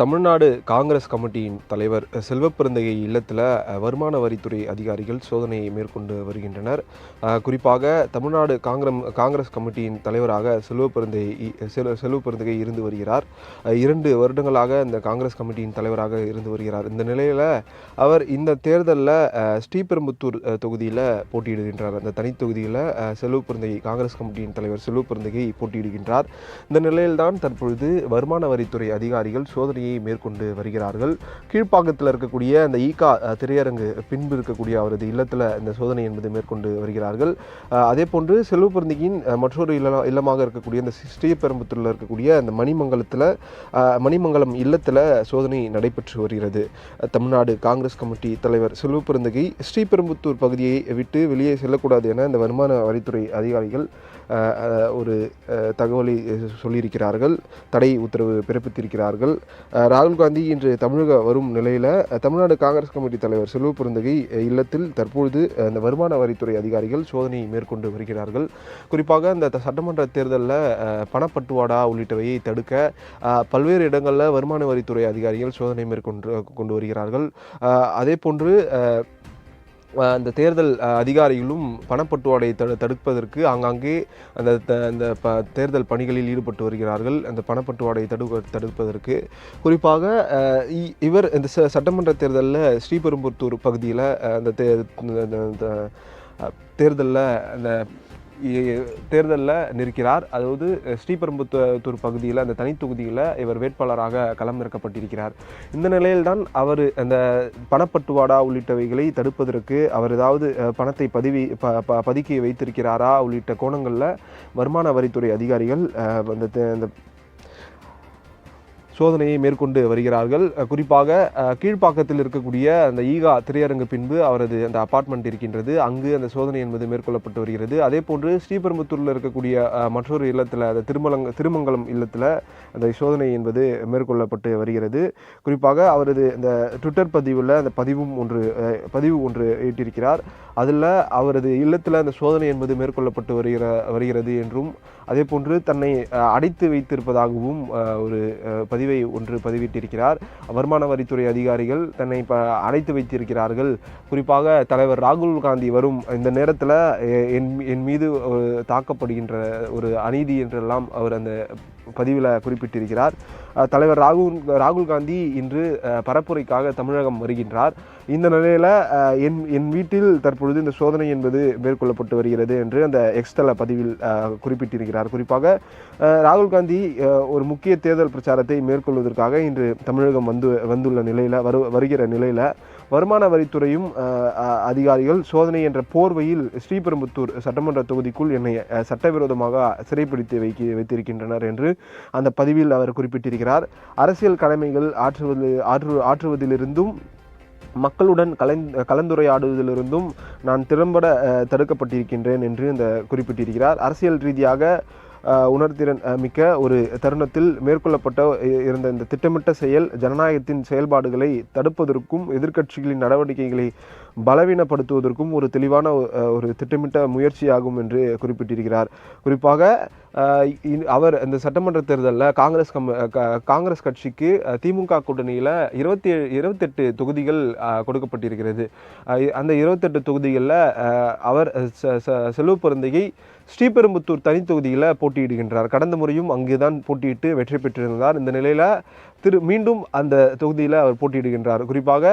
தமிழ்நாடு காங்கிரஸ் கமிட்டியின் தலைவர் செல்வப்பிரந்தையை இல்லத்தில் வருமான வரித்துறை அதிகாரிகள் சோதனையை மேற்கொண்டு வருகின்றனர். குறிப்பாக தமிழ்நாடு காங்கிரஸ் கமிட்டியின் தலைவராக செல்வப்பிரந்தை இருந்து வருகிறார். 2 வருடங்களாக இந்த காங்கிரஸ் கமிட்டியின் தலைவராக இருந்து வருகிறார். இந்த நிலையில் அவர் இந்த தேர்தலில் ஸ்ரீபெரும்புத்தூர் தொகுதியில் போட்டியிடுகின்றார். அந்த தனி தொகுதியில் காங்கிரஸ் கமிட்டியின் தலைவர் செல்வப்பிரந்தையை போட்டியிடுகின்றார். இந்த நிலையில்தான் தற்பொழுது வருமான வரித்துறை அதிகாரிகள் சோதனையை மேற்கொண்டு வருகிறார்கள். கீழ்ப்பாக்கத்தில் இருக்கக்கூடிய அந்த ஈகா திரையரங்கு பின்பு இருக்கக்கூடிய அவரது இல்லத்தில் இந்த சோதனை என்பது மேற்கொண்டு வருகிறார்கள். அதே போன்று செல்வப்பிரந்தையின் மற்றொரு இல்லமாக இருக்கக்கூடிய இந்த ஸ்ரீபெரும்புத்தூரில் இருக்கக்கூடிய அந்த மணிமங்கலம் இல்லத்தில் சோதனை நடைபெற்று வருகிறது. தமிழ்நாடு காங்கிரஸ் கமிட்டி தலைவர் செல்வப்பிரந்தை ஸ்ரீபெரும்புத்தூர் பகுதியை விட்டு வெளியே செல்லக்கூடாது என இந்த வருமான வரித்துறை அதிகாரிகள் ஒரு தகவலை சொல்லியிருக்கிறார்கள். தடை உத்தரவு பிறப்பித்திருக்கிறார்கள். ராகுல் காந்தி இன்று தமிழக வரும் நிலையில் தமிழ்நாடு காங்கிரஸ் கமிட்டி தலைவர் செல்வப்பிரந்தை இல்லத்தில் தற்பொழுது அந்த வருமான வரித்துறை அதிகாரிகள் சோதனை மேற்கொண்டு வருகிறார்கள். குறிப்பாக இந்த சட்டமன்ற தேர்தலில் பணப்பட்டுவாடா உள்ளிட்டவையை தடுக்க பல்வேறு இடங்களில் வருமான வரித்துறை அதிகாரிகள் சோதனை மேற்கொண்டு வருகிறார்கள். அதே போன்று அந்த தேர்தல் அதிகாரிகளும் பணப்பட்டுவாடை தடுப்பதற்கு ஆங்காங்கே அந்த தேர்தல் பணிகளில் ஈடுபட்டு வருகிறார்கள். அந்த பணப்பட்டுவாடை தடுப்பதற்கு குறிப்பாக இவர் இந்த சட்டமன்ற தேர்தலில் ஸ்ரீபெரும்புத்தூர் பகுதியில் அந்த தேர்தலில் நிற்கிறார். அதாவது ஸ்ரீபெரும்புத்தூர் பகுதியில் அந்த தனி தொகுதியில் இவர் வேட்பாளராக களமிறக்கப்பட்டிருக்கிறார். இந்த நிலையில்தான் அவர் அந்த பணப்பட்டுவாடா உள்ளிட்டவைகளை தடுப்பதற்கு அவர் ஏதாவது பணத்தை பதுக்கி வைத்திருக்கிறாரா உள்ளிட்ட கோணங்களில் வருமான வரித்துறை அதிகாரிகள் அந்த சோதனையை மேற்கொண்டு வருகிறார்கள். குறிப்பாக கீழ்ப்பாக்கத்தில் இருக்கக்கூடிய அந்த ஈகா திரையரங்கு பின்பு அவரது அந்த அபார்ட்மெண்ட் இருக்கின்றது. அங்கு அந்த சோதனை என்பது மேற்கொள்ளப்பட்டு வருகிறது. அதே போன்று ஸ்ரீபெரும்புத்தூரில் இருக்கக்கூடிய மற்றொரு இல்லத்தில் அந்த திருமங்கலம் இல்லத்தில் அந்த சோதனை என்பது மேற்கொள்ளப்பட்டு வருகிறது. குறிப்பாக அவரது அந்த ட்விட்டர் பதிவில் அந்த பதிவு ஒன்று ஈட்டிருக்கிறார். அதில் அவரது இல்லத்தில் அந்த சோதனை என்பது மேற்கொள்ளப்பட்டு வருகிறது என்றும் அதே போன்று தன்னை அடைத்து வைத்திருப்பதாகவும் ஒரு பதிவை பதிவிட்டிருக்கிறார். வருமான வரித்துறை அதிகாரிகள் தன்னை அடைத்து வைத்திருக்கிறார்கள். குறிப்பாக தலைவர் ராகுல் காந்தி வரும் இந்த நேரத்தில் என் மீது தாக்கப்படுகின்ற ஒரு அநீதி என்றெல்லாம் அவர் அந்த பதிவில் குறிப்பிட்டிருக்கிறார். தலைவர் ராகுல் காந்தி இன்று பரப்புரைக்காக தமிழகம் வருகின்றார். இந்த நிலையில் என் வீட்டில் தற்பொழுது இந்த சோதனை என்பது மேற்கொள்ளப்பட்டு வருகிறது என்று அந்த எக்ஸ்தல பதிவில் குறிப்பிட்டிருக்கிறார். குறிப்பாக ராகுல் காந்தி ஒரு முக்கிய தேர்தல் பிரச்சாரத்தை மேற்கொள்வதற்காக இன்று தமிழகம் வந்துள்ள நிலையில் வருகிற நிலையில் வருமான வரித்துறையும் அதிகாரிகள் சோதனை என்ற போர்வையில் ஸ்ரீபெரும்புத்தூர் சட்டமன்ற தொகுதிக்குள் என்னை சட்டவிரோதமாக சிறைப்பிடித்து வைத்திருக்கின்றனர் என்று அந்த பதிவில் அவர் குறிப்பிட்டிருக்கிறார். அரசியல் கடமைகள் ஆற்றுவதிலிருந்தும் மக்களுடன் கலந்துரையாடுவதிலிருந்தும் நான் திறம்பட தடுக்கப்பட்டிருக்கின்றேன் என்று இந்த குறிப்பிட்டிருக்கிறார். அரசியல் ரீதியாக உணர்திறன் மிக்க ஒரு தருணத்தில் மேற்கொள்ளப்பட்ட இருந்த இந்த திட்டமிட்ட செயல் ஜனநாயகத்தின் செயல்பாடுகளை தடுப்பதற்கும் எதிர்க்கட்சிகளின் நடவடிக்கைகளை பலவீனப்படுத்துவதற்கும் ஒரு தெளிவான ஒரு திட்டமிட்ட முயற்சியாகும் என்று குறிப்பிட்டிருக்கிறார். குறிப்பாக அவர் இந்த சட்டமன்ற தேர்தலில் காங்கிரஸ் கட்சிக்கு திமுக கூட்டணியில் 28 தொகுதிகள் கொடுக்கப்பட்டிருக்கிறது. அந்த 28 தொகுதிகளில் அவர் செல்வப்பிரந்தையை ஸ்ரீபெரும்புத்தூர் தனி தொகுதியில் போட்டியிடுகின்றார். கடந்த முறையும் அங்குதான் போட்டியிட்டு வெற்றி பெற்றிருந்தார். இந்த நிலையில் மீண்டும் அந்த தொகுதியில் அவர் போட்டியிடுகின்றார். குறிப்பாக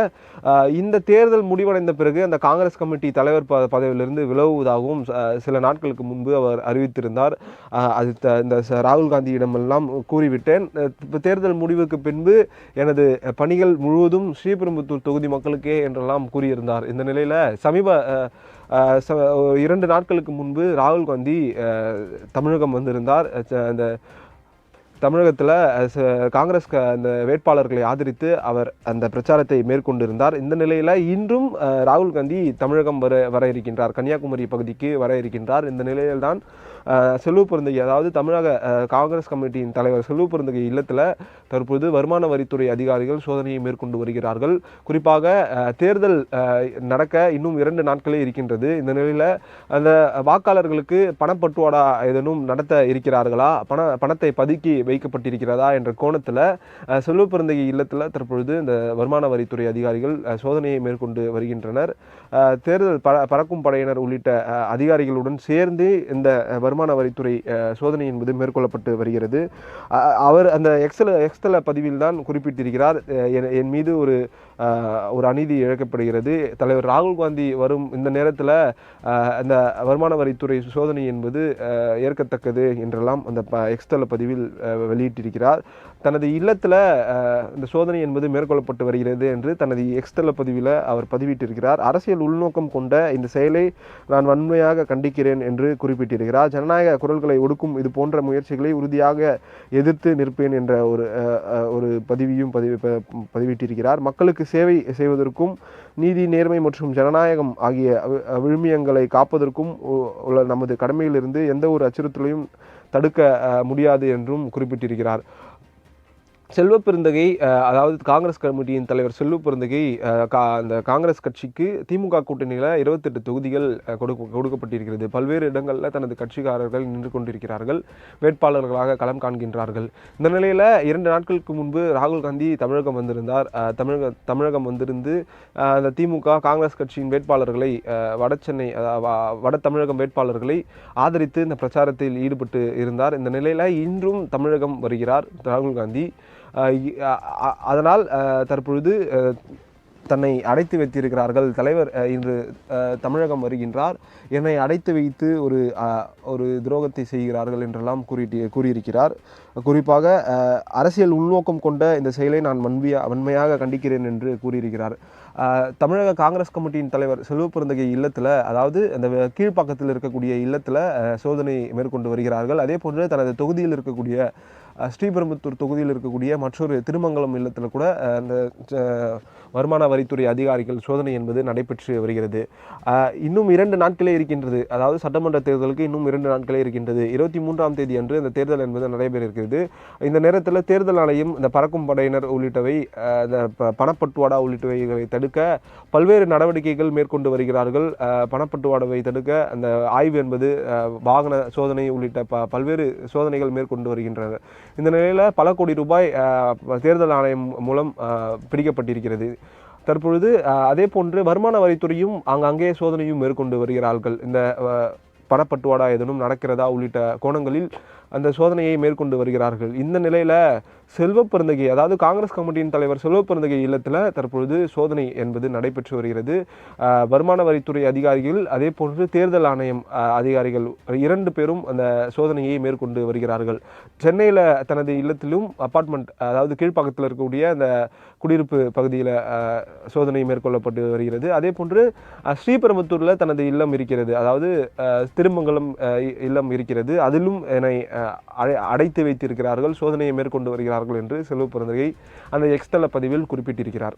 இந்த தேர்தல் முடிவடைந்த பிறகு அந்த காங்கிரஸ் கமிட்டி தலைவர் பதவியிலிருந்து விலகுவதாகவும் சில நாட்களுக்கு முன்பு அவர் அறிவித்திருந்தார். அது இந்த ராகுல் காந்தியிடமெல்லாம் கூறிவிட்டேன். தேர்தல் முடிவுக்கு பின்பு எனது பணிகள் முழுவதும் ஸ்ரீபெரும்புத்தூர் தொகுதி மக்களுக்கே என்றெல்லாம் கூறியிருந்தார். இந்த நிலையில் 2 நாட்களுக்கு முன்பு ராகுல் காந்தி தமிழகம் வந்திருந்தார். அந்த தமிழகத்தில் காங்கிரஸ் அந்த வேட்பாளர்களை ஆதரித்து அவர் அந்த பிரச்சாரத்தை மேற்கொண்டிருந்தார். இந்த நிலையில் இன்றும் ராகுல் காந்தி தமிழகம் வர இருக்கின்றார். கன்னியாகுமரி பகுதிக்கு வர இருக்கின்றார். இந்த நிலையில்தான் செல்வ பெருந்தகை, அதாவது தமிழக காங்கிரஸ் கமிட்டியின் தலைவர் செல்வ பெருந்தகை இல்லத்தில் தற்போது வருமான வரித்துறை அதிகாரிகள் சோதனையை மேற்கொண்டு வருகிறார்கள். குறிப்பாக தேர்தல் நடக்க இன்னும் 2 நாட்களே இருக்கின்றது. இந்த நிலையில் அந்த வாக்காளர்களுக்கு பணப்பட்டுவாடா ஏதேனும் நடத்த இருக்கிறார்களா, பணத்தை பதுக்கி வைக்கப்பட்டிருக்கிறதா என்ற கோணத்தில் செல்வ பெருந்தகை இல்லத்தில் தற்பொழுது இந்த வருமான வரித்துறை அதிகாரிகள் சோதனையை மேற்கொண்டு வருகின்றனர். தேர்தல் பறக்கும் படையினர் உள்ளிட்ட அதிகாரிகளுடன் சேர்ந்து இந்த வருமான வரித்துறை சோதனை என்பது மேற்கொள்ளப்பட்டு வருகிறது. அவர் அந்த எக்ஸ்தல பதிவில் தான் குறிப்பிட்டிருக்கிறார், என் மீது ஒரு அநீதி இழைக்கப்படுகிறது. தலைவர் ராகுல் காந்தி வரும் இந்த நேரத்தில் அந்த வருமான வரித்துறை சோதனை என்பது ஏற்கத்தக்கது என்றெல்லாம் அந்த எக்ஸ்தல பதிவில் வெளியிட்டிருக்கிறார். தனது இல்லத்தில் இந்த சோதனை என்பது மேற்கொள்ளப்பட்டு வருகிறது என்று தனது எக்ஸ்தல பதிவில் அவர் பதிவிட்டிருக்கிறார். அரசியல் உள்நோக்கம் கொண்ட இந்த செயலை நான் வன்மையாக கண்டிக்கிறேன் என்று குறிப்பிட்டிருக்கிறார். ஜனநாயக குரல்களை ஒடுக்கும் இது போன்ற முயற்சிகளை உறுதியாக எதிர்த்து நிற்பேன் என்ற ஒரு பதிவையும் பதிவிட்டிருக்கிறார். மக்களுக்கு சேவை செய்வதற்கும் நீதி, நேர்மை மற்றும் ஜனநாயகம் ஆகிய விழுமியங்களை காப்பதற்கும் உள்ள நமது கடமையிலிருந்து எந்த ஒரு அச்சுறுத்தலையும் தடுக்க முடியாது என்றும் குறிப்பிட்டிருக்கிறார். செல்வ பெருந்தகை, அதாவது காங்கிரஸ் கமிட்டியின் தலைவர் செல்வ பெருந்தகை அந்த காங்கிரஸ் கட்சிக்கு திமுக கூட்டணியில் 28 தொகுதிகள் கொடுக்கப்பட்டிருக்கிறது. பல்வேறு இடங்களில் தனது கட்சிக்காரர்கள் நின்று கொண்டிருக்கிறார்கள், வேட்பாளர்களாக களம் காண்கின்றார்கள். இந்த நிலையில் 2 நாட்களுக்கு முன்பு ராகுல் காந்தி தமிழகம் வந்திருந்தார். தமிழகம் வந்திருந்து அந்த திமுக காங்கிரஸ் கட்சியின் வேட்பாளர்களை வட தமிழகம் வேட்பாளர்களை ஆதரித்து இந்த பிரச்சாரத்தில் ஈடுபட்டு இருந்தார். இந்த நிலையில் இன்றும் தமிழகம் வருகிறார் ராகுல் காந்தி. அதனால் தற்பொழுது தன்னை அடைத்து வைத்திருக்கிறார்கள். தலைவர் இன்று தமிழகம் வருகின்றார், என்னை அடைத்து வைத்து ஒரு துரோகத்தை செய்கிறார்கள் என்றெல்லாம் கூறியிருக்கிறார். குறிப்பாக அரசியல் உள்நோக்கம் கொண்ட இந்த செயலை நான் வன்மையாக கண்டிக்கிறேன் என்று கூறியிருக்கிறார். தமிழக காங்கிரஸ் கமிட்டியின் தலைவர் செல்வ பெருந்தகை இல்லத்தில், அதாவது அந்த கீழ்ப்பாக்கத்தில் இருக்கக்கூடிய இல்லத்தில் சோதனை மேற்கொண்டு வருகிறார்கள். அதே போன்று தனது தொகுதியில் இருக்கக்கூடிய ஸ்ரீபெரும்புத்தூர் தொகுதியில் இருக்கக்கூடிய மற்றொரு திருமங்கலம் இல்லத்தில் கூட அந்த வருமான வரித்துறை அதிகாரிகள் சோதனை என்பது நடைபெற்று வருகிறது. இன்னும் 2 நாட்களே இருக்கின்றது. அதாவது சட்டமன்ற தேர்தலுக்கு இன்னும் 2 நாட்களே இருக்கின்றது. 23ஆம் தேதி அன்று இந்த தேர்தல் என்பது நடைபெற இருக்கிறது. இந்த நேரத்தில் தேர்தல் ஆணையம் இந்த பறக்கும் படையினர் உள்ளிட்டவை, இந்த பணப்பட்டுவாடா உள்ளிட்டவைகளை தடுக்க பல்வேறு நடவடிக்கைகள் மேற்கொண்டு வருகிறார்கள். பணப்பட்டுவாடாவை தடுக்க அந்த ஆய்வு என்பது, வாகன சோதனை உள்ளிட்ட பல்வேறு சோதனைகள் மேற்கொண்டு வருகின்றனர். இந்த நிலையில் பல கோடி ரூபாய் தேர்தல் ஆணையம் மூலம் பிடிக்கப்பட்டிருக்கிறது. தற்பொழுது அதே போன்று வருமான வரித்துறையும் அங்கே சோதனையும் மேற்கொண்டு வருகிறார்கள். இந்த பணப்பட்டுவாடா ஏதேனும் நடக்கிறதா உள்ளிட்ட கோணங்களில் அந்த சோதனையை மேற்கொண்டு வருகிறார்கள். இந்த நிலையில் செல்வ பெருந்தகை, அதாவது காங்கிரஸ் கமிட்டியின் தலைவர் செல்வ பெருந்தகை இல்லத்தில் தற்பொழுது சோதனை என்பது நடைபெற்று வருகிறது. வருமான வரித்துறை அதிகாரிகள் அதே போன்று தேர்தல் ஆணையம் அதிகாரிகள் 2 பேரும் அந்த சோதனையை மேற்கொண்டு வருகிறார்கள். சென்னையில் தனது இல்லத்திலும் அப்பார்ட்மெண்ட், அதாவது கீழ்ப்பாக்கத்தில் இருக்கக்கூடிய அந்த குடியிருப்பு பகுதியில் சோதனை மேற்கொள்ளப்பட்டு வருகிறது. அதே போன்று ஸ்ரீபெரும்புத்தூரில் தனது இல்லம் இருக்கிறது, அதாவது திருமங்கலம் இல்லம் இருக்கிறது, அதிலும் என்னை அடைத்து வைத்திருக்கிறார்கள், சோதனையை மேற்கொண்டு வருகிறார்கள் என்று செல்வ பெருந்தகை அந்த எக்ஸ்தல பதிவில் குறிப்பிட்டிருக்கிறார்.